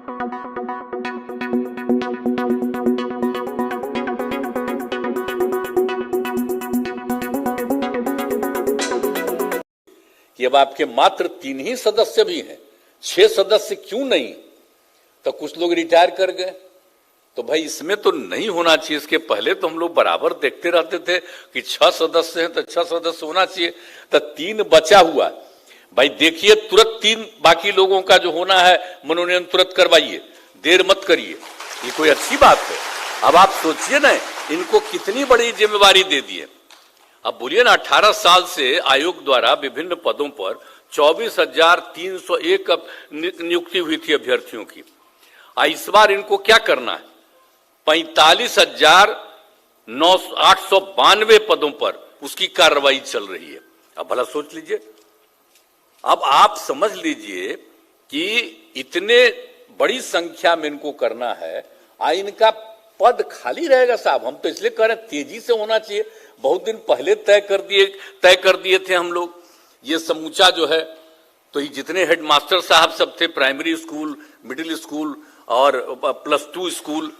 कि अब आपके मात्र 3 ही सदस्य भी हैं, 6 सदस्य क्यों नहीं? तो कुछ लोग रिटायर कर गए। तो भाई इसमें तो नहीं होना चाहिए। इसके पहले तो हम लोग बराबर देखते रहते थे कि 6 सदस्य हैं तो 6 सदस्य होना चाहिए। तो 3 बचा हुआ, भाई देखिए तुरंत 3 बाकी लोगों का जो होना है मनोनयन तुरंत करवाइए, देर मत करिए। ये कोई अच्छी बात है? अब आप सोचिए ना, इनको कितनी बड़ी जिम्मेवारी दे दी है। अब बोलिए ना, 18 साल से आयोग द्वारा विभिन्न पदों पर 24,301 नियुक्ति हुई थी अभ्यर्थियों की। इस बार इनको क्या करना है? 45,892 पदों पर उसकी कार्रवाई चल रही है। अब भला सोच लीजिए, अब आप समझ लीजिए कि इतने बड़ी संख्या में इनको करना है, इनका पद खाली रहेगा साहब। हम तो इसलिए कह रहे हैं तेजी से होना चाहिए। बहुत दिन पहले तय कर दिए थे हम लोग ये समूचा जो है। तो ये जितने हेडमास्टर साहब सब थे, प्राइमरी स्कूल, मिडिल स्कूल और +2 स्कूल,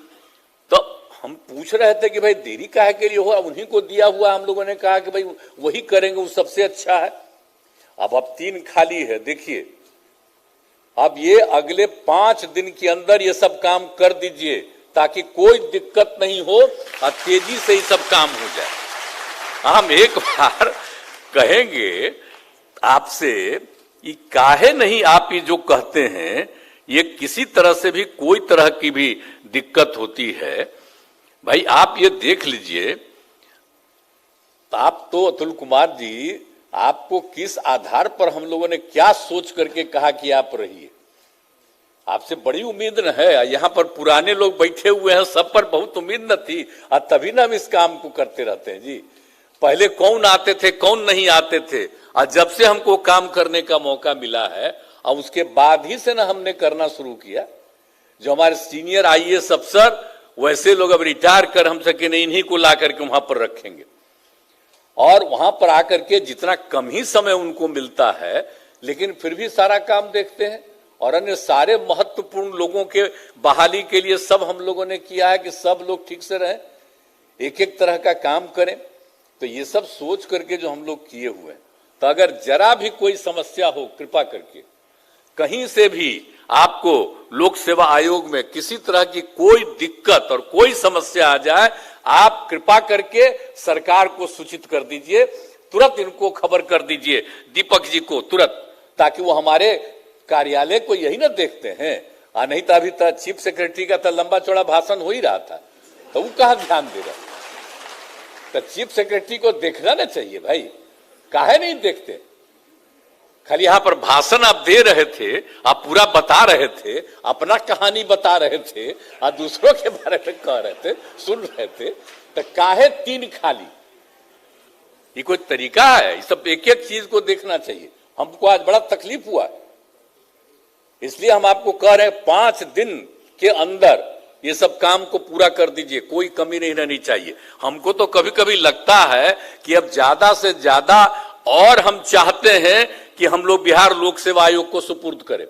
तो हम पूछ रहे थे कि भाई देरी काहे के लिए हुआ? उन्हीं को दिया हुआ, हम लोगों ने कहा कि भाई वही करेंगे, वो सबसे अच्छा है। अब 3 खाली है। देखिए अब ये अगले 5 दिन के अंदर ये सब काम कर दीजिए ताकि कोई दिक्कत नहीं हो और तेजी से ही सब काम हो जाए। हम एक बार कहेंगे आपसे, ये काहे नहीं आप ये जो कहते हैं, ये किसी तरह से भी कोई तरह की भी दिक्कत होती है। भाई आप ये देख लीजिए, आप तो अतुल कुमार जी, आपको किस आधार पर हम लोगों ने क्या सोच करके कहा कि आप रहिए? आपसे बड़ी उम्मीद न है। यहाँ पर पुराने लोग बैठे हुए हैं, सब पर बहुत उम्मीद न थी, और तभी ना हम इस काम को करते रहते हैं जी। पहले कौन आते थे, कौन नहीं आते थे, और जब से हमको काम करने का मौका मिला है और उसके बाद ही से ना हमने करना शुरू किया। जो हमारे सीनियर IAS अफसर, वैसे लोग अब रिटायर कर हम सके नहीं, इन्हीं को ला करके वहां पर रखेंगे। और वहां पर आकर के जितना कम ही समय उनको मिलता है, लेकिन फिर भी सारा काम देखते हैं। और अन्य सारे महत्वपूर्ण लोगों के बहाली के लिए सब हम लोगों ने किया है कि सब लोग ठीक से रहें, एक एक तरह का काम करें। तो ये सब सोच करके जो हम लोग किए हुए हैं, तो अगर जरा भी कोई समस्या हो, कृपा करके कहीं से भी आपको लोक सेवा आयोग में किसी तरह की कोई दिक्कत और कोई समस्या आ जाए, आप कृपा करके सरकार को सूचित कर दीजिए, तुरंत इनको खबर कर दीजिए, दीपक जी को तुरंत, ताकि वो हमारे कार्यालय को यही ना देखते हैं। नहीं तो अभी तक चीफ सेक्रेटरी का तो लंबा चौड़ा भाषण हो ही रहा था, तो वो कहाँ ध्यान दे रहा? तो चीफ सेक्रेटरी को देखना ना चाहिए भाई, काहे नहीं देखते? खाली यहां पर भाषण आप दे रहे थे, आप पूरा बता रहे थे, अपना कहानी बता रहे थे और दूसरों के बारे में कह रहे थे, सुन रहे थे। तो काहे 3 खाली? ये कोई तरीका है? ये सब एक एक चीज को देखना चाहिए। हमको आज बड़ा तकलीफ हुआ, इसलिए हम आपको कह रहे हैं 5 दिन के अंदर ये सब काम को पूरा कर दीजिए, कोई कमी नहीं रहनी चाहिए। हमको तो कभी कभी लगता है कि अब ज्यादा से ज्यादा और हम चाहते हैं कि हम लोग बिहार लोक सेवा आयोग को सुपुर्द करें,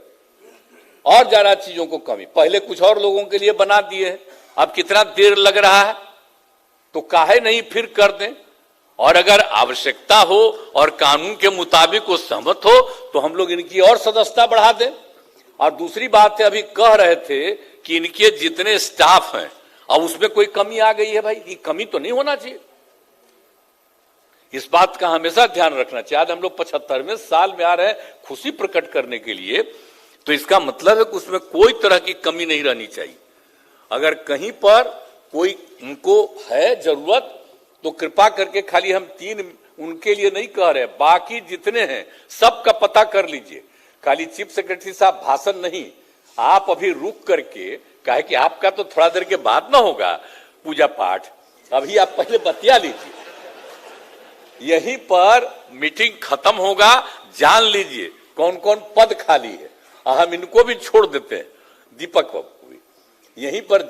और ज्यादा चीजों को कमी। पहले कुछ और लोगों के लिए बना दिए हैं, अब कितना देर लग रहा है, तो काहे नहीं फिर कर दें। और अगर आवश्यकता हो और कानून के मुताबिक वो सहमत हो तो हम लोग इनकी और सदस्यता बढ़ा दें। और दूसरी बात है, अभी कह रहे थे कि इनके जितने स्टाफ हैं अब उसमें कोई कमी आ गई है। भाई ये कमी तो नहीं होना चाहिए, इस बात का हमेशा ध्यान रखना चाहिए। आज हम लोग 75वें साल में आ रहे हैं खुशी प्रकट करने के लिए, तो इसका मतलब है कि उसमें कोई तरह की कमी नहीं रहनी चाहिए। अगर कहीं पर कोई उनको है जरूरत तो कृपा करके, खाली हम 3 उनके लिए नहीं कह रहे, बाकी जितने हैं सबका पता कर लीजिए। खाली चीफ सेक्रेटरी साहब भाषण नहीं, आप अभी रुक करके, काहे कि आपका तो थोड़ा देर के बाद ना होगा पूजा पाठ, अभी आप पहले बतिया लीजिए, यहीं पर मीटिंग खत्म होगा, जान लीजिए कौन कौन पद खाली है। हम इनको भी छोड़ देते हैं, दीपक बाबू को भी यहीं पर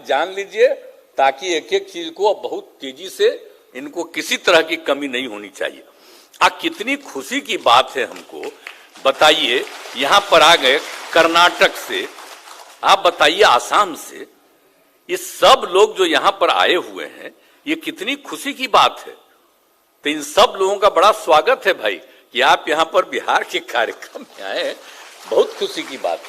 जान लीजिए, ताकि एक एक चीज को बहुत तेजी से, इनको किसी तरह की कमी नहीं होनी चाहिए। कितनी खुशी की बात है हमको, बताइए। यहां पर आ गए कर्नाटक से, आप बताइए आसाम से ये सब लोग जो यहां पर आए हुए हैं, ये कितनी खुशी की बात है। तो इन सब लोगों का बड़ा स्वागत है भाई कि आप यहां पर बिहार के कार्यक्रम में आए, बहुत खुशी की बात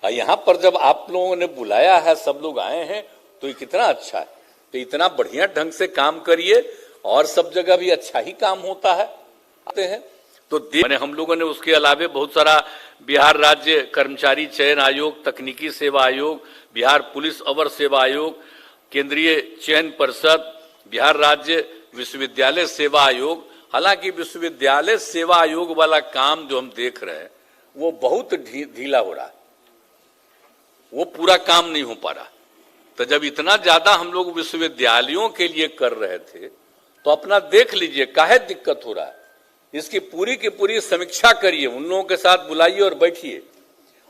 है। यहां पर जब आप लोगों ने बुलाया है, सब लोग आए हैं, तो ये कितना अच्छा है। तो इतना बढ़िया ढंग से काम करिए और सब जगह भी अच्छा ही काम होता है। आते हैं तो मैंने हम लोगों ने उसके अलावे बहुत सारा बिहार राज्य कर्मचारी चयन आयोग, तकनीकी सेवा आयोग, बिहार पुलिस अवर सेवा आयोग, केंद्रीय चयन परिषद, बिहार राज्य विश्वविद्यालय सेवा आयोग। हालांकि विश्वविद्यालय सेवा आयोग वाला काम जो हम देख रहे हैं वो बहुत ढीला हो रहा है, वो पूरा काम नहीं हो पा रहा। तो जब इतना ज्यादा हम लोग विश्वविद्यालयों के लिए कर रहे थे तो अपना देख लीजिए काहे दिक्कत हो रहा है, इसकी पूरी की पूरी समीक्षा करिए, उन लोगों के साथ बुलाइए और बैठिए,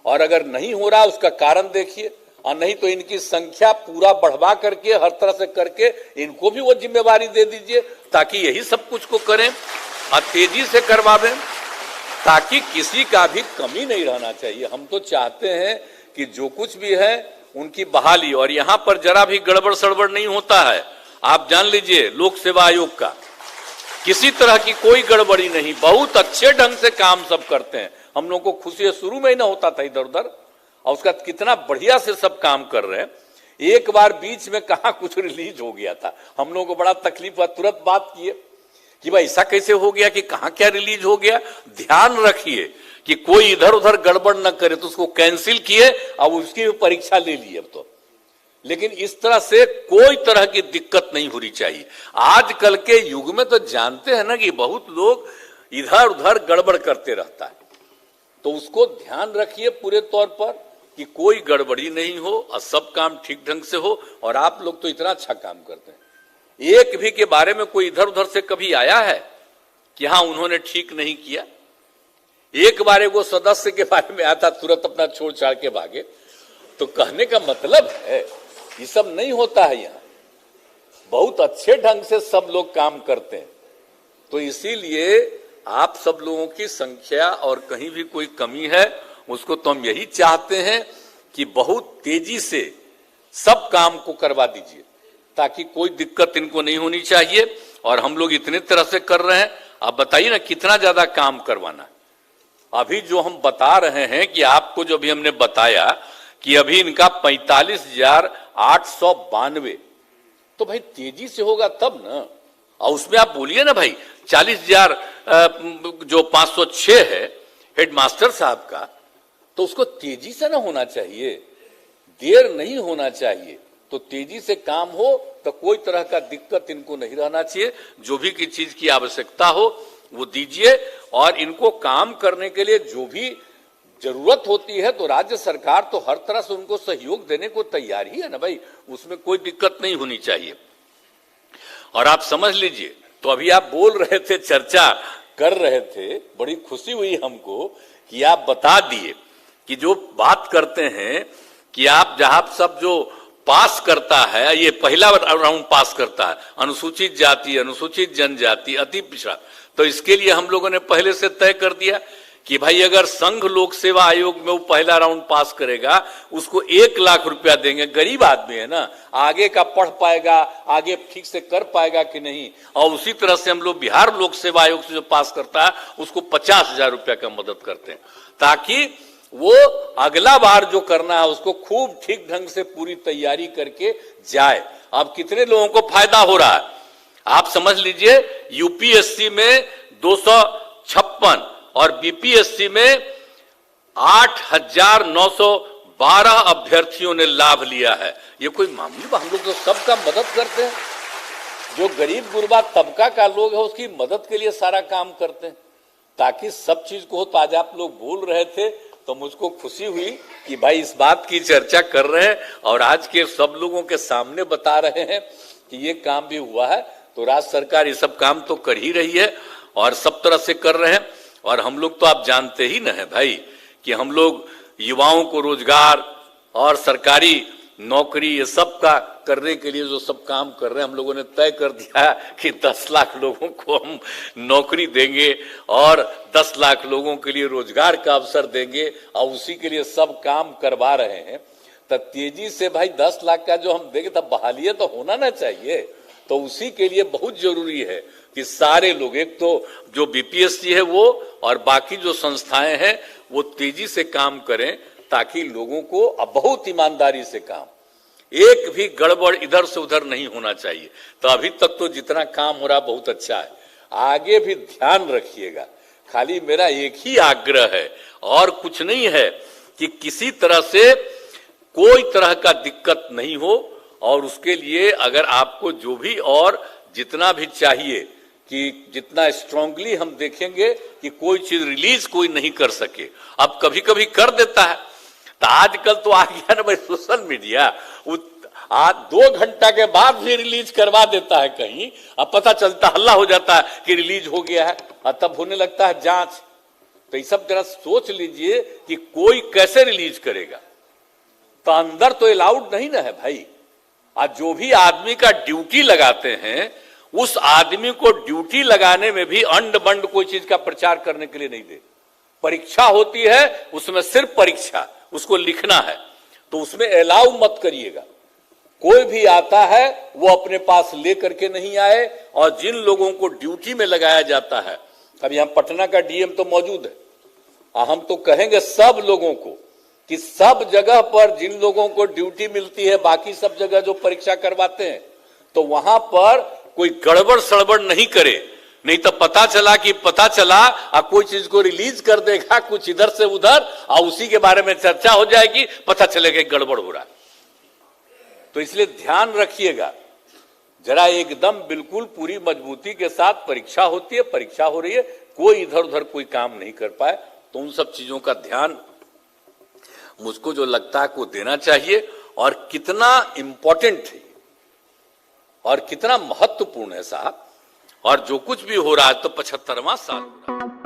और अगर नहीं हो रहा उसका कारण देखिए, और नहीं तो इनकी संख्या पूरा बढ़वा करके हर तरह से करके इनको भी वो जिम्मेवारी दे दीजिए ताकि यही सब कुछ को करें और तेजी से करवावें, ताकि किसी का भी कमी नहीं रहना चाहिए। हम तो चाहते हैं कि जो कुछ भी है उनकी बहाली, और यहां पर जरा भी गड़बड़ सड़बड़ नहीं होता है। आप जान लीजिए लोक सेवा आयोग का किसी तरह की कोई गड़बड़ी नहीं, बहुत अच्छे ढंग से काम सब करते हैं। हम लोगों को खुशी है, शुरू में ही ना होता था इधर उधर, और उसका कितना बढ़िया से सब काम कर रहे हैं। एक बार बीच में कहां कुछ रिलीज हो गया था, हम लोगों को बड़ा तकलीफ हुआ, तुरंत बात किए कि भाई ऐसा कैसे हो गया कि कहां क्या रिलीज हो गया, ध्यान रखिए कि कोई इधर उधर गड़बड़ न करे। तो उसको कैंसिल किए और उसकी परीक्षा ले ली अब तो। लेकिन इस तरह से कोई तरह की दिक्कत नहीं होनी चाहिए। आजकल के युग में तो जानते हैं ना कि बहुत लोग इधर उधर गड़बड़ करते रहता है, तो उसको ध्यान रखिए पूरे तौर पर कि कोई गड़बड़ी नहीं हो और सब काम ठीक ढंग से हो। और आप लोग तो इतना अच्छा काम करते हैं, एक भी के बारे में कोई इधर उधर से कभी आया है कि हाँ उन्होंने ठीक नहीं किया? एक बार वो सदस्य के बारे में आया था, तुरंत अपना छोड़ छाड़ के भागे। तो कहने का मतलब है ये सब नहीं होता है, यहाँ बहुत अच्छे ढंग से सब लोग काम करते हैं। तो इसीलिए आप सब लोगों की संख्या और कहीं भी कोई कमी है उसको तो हम यही चाहते हैं कि बहुत तेजी से सब काम को करवा दीजिए ताकि कोई दिक्कत इनको नहीं होनी चाहिए। और हम लोग इतने तरह से कर रहे हैं, आप बताइए ना कितना ज्यादा काम करवाना है। अभी जो हम बता रहे हैं कि आपको जो भी हमने बताया कि अभी इनका 45,892, तो भाई तेजी से होगा तब ना। और उसमें आप बोलिए ना भाई 40,000 जो 506 है हेडमास्टर साहब का, तो उसको तेजी से ना होना चाहिए, देर नहीं होना चाहिए। तो तेजी से काम हो तो कोई तरह का दिक्कत इनको नहीं रहना चाहिए। जो भी की चीज की आवश्यकता हो वो दीजिए, और इनको काम करने के लिए जो भी जरूरत होती है तो राज्य सरकार तो हर तरह से उनको सहयोग देने को तैयार ही है ना भाई, उसमें कोई दिक्कत नहीं होनी चाहिए। और आप समझ लीजिए, तो अभी आप बोल रहे थे, चर्चा कर रहे थे, बड़ी खुशी हुई हमको कि आप बता दिए कि जो बात करते हैं कि आप जहां सब जो पास करता है, ये पहला राउंड पास करता है अनुसूचित जाति, अनुसूचित जनजाति, अति पिछड़ा, तो इसके लिए हम लोगों ने पहले से तय कर दिया कि भाई अगर संघ लोक सेवा आयोग में वो पहला राउंड पास करेगा उसको 1 लाख रुपया देंगे। गरीब आदमी है ना, आगे का पढ़ पाएगा, आगे ठीक से कर पाएगा कि नहीं। और उसी तरह से हम लोग बिहार लोक सेवा आयोग से जो पास करता है उसको 50,000 रुपया का मदद करते हैं, ताकि वो अगला बार जो करना है उसको खूब ठीक ढंग से पूरी तैयारी करके जाए। अब कितने लोगों को फायदा हो रहा है आप समझ लीजिए। यूपीएससी में 256 और बीपीएससी में 8,912 अभ्यर्थियों ने लाभ लिया है। ये कोई मामूली बात, हम लोग तो सबका मदद करते हैं, जो गरीब गुरबा तबका का लोग है उसकी मदद के लिए सारा काम करते हैं ताकि सब चीज को हो। तो आज आप लोग बोल रहे थे तो मुझको खुशी हुई कि भाई इस बात की चर्चा कर रहे हैं और आज के सब लोगों के सामने बता रहे हैं कि ये काम भी हुआ है। तो राज्य सरकार ये सब काम तो कर ही रही है और सब तरह से कर रहे हैं। और हम लोग तो आप जानते ही न है भाई कि हम लोग युवाओं को रोजगार और सरकारी नौकरी, ये सब का करने के लिए जो सब काम कर रहे हैं, हम लोगों ने तय कर दिया कि 10 लाख लोगों को हम नौकरी देंगे और 10 लाख लोगों के लिए रोजगार का अवसर देंगे और उसी के लिए सब काम करवा रहे हैं। तो तेजी से भाई 10 लाख का जो हम देंगे तब बहाली तो होना ना चाहिए। तो उसी के लिए बहुत जरूरी है कि सारे लोग, एक तो जो बीपीएससी है वो और बाकी जो संस्थाएं हैं वो तेजी से काम करें ताकि लोगों को बहुत ईमानदारी से काम, एक भी गड़बड़ इधर से उधर नहीं होना चाहिए। तो अभी तक तो जितना काम हो रहा बहुत अच्छा है, आगे भी ध्यान रखिएगा। खाली मेरा एक ही आग्रह है और कुछ नहीं है कि किसी तरह से कोई तरह का दिक्कत नहीं हो, और उसके लिए अगर आपको जो भी और जितना भी चाहिए कि जितना स्ट्रांगली हम देखेंगे कि कोई चीज रिलीज कोई नहीं कर सके, अब कभी कभी कर देता है। तो आजकल तो आ गया ना भाई सोशल मीडिया, आज 2 घंटा के बाद भी रिलीज करवा देता है कहीं, अब पता चलता हल्ला हो जाता है कि रिलीज हो गया है और तब होने लगता है जांच। तो ये सब जरा सोच लीजिए कि कोई कैसे रिलीज करेगा। तो अंदर तो अलाउड नहीं ना है भाई। आज जो भी आदमी का ड्यूटी लगाते हैं उस आदमी को ड्यूटी लगाने में भी अंड बंड कोई चीज का प्रचार करने के लिए नहीं दे। परीक्षा होती है, उसमें सिर्फ परीक्षा, उसको लिखना है, तो उसमें अलाउ मत करिएगा। कोई भी आता है वो अपने पास ले करके नहीं आए, और जिन लोगों को ड्यूटी में लगाया जाता है, अब यहां पटना का डीएम तो मौजूद है, हम तो कहेंगे सब लोगों को कि सब जगह पर जिन लोगों को ड्यूटी मिलती है, बाकी सब जगह जो परीक्षा करवाते हैं, तो वहां पर कोई गड़बड़ सड़बड़ नहीं करे। नहीं तो पता चला कोई चीज को रिलीज कर देगा कुछ इधर से उधर, और उसी के बारे में चर्चा हो जाएगी, पता चलेगा गड़बड़ हो रहा है। तो इसलिए ध्यान रखिएगा जरा, एकदम बिल्कुल पूरी मजबूती के साथ परीक्षा होती है, परीक्षा हो रही है, कोई इधर उधर कोई काम नहीं कर पाए। तो उन सब चीजों का ध्यान मुझको जो लगता है को देना चाहिए। और कितना इंपॉर्टेंट है और कितना महत्वपूर्ण है साहब, और जो कुछ भी हो रहा है तो 75वां साल हो रहा है।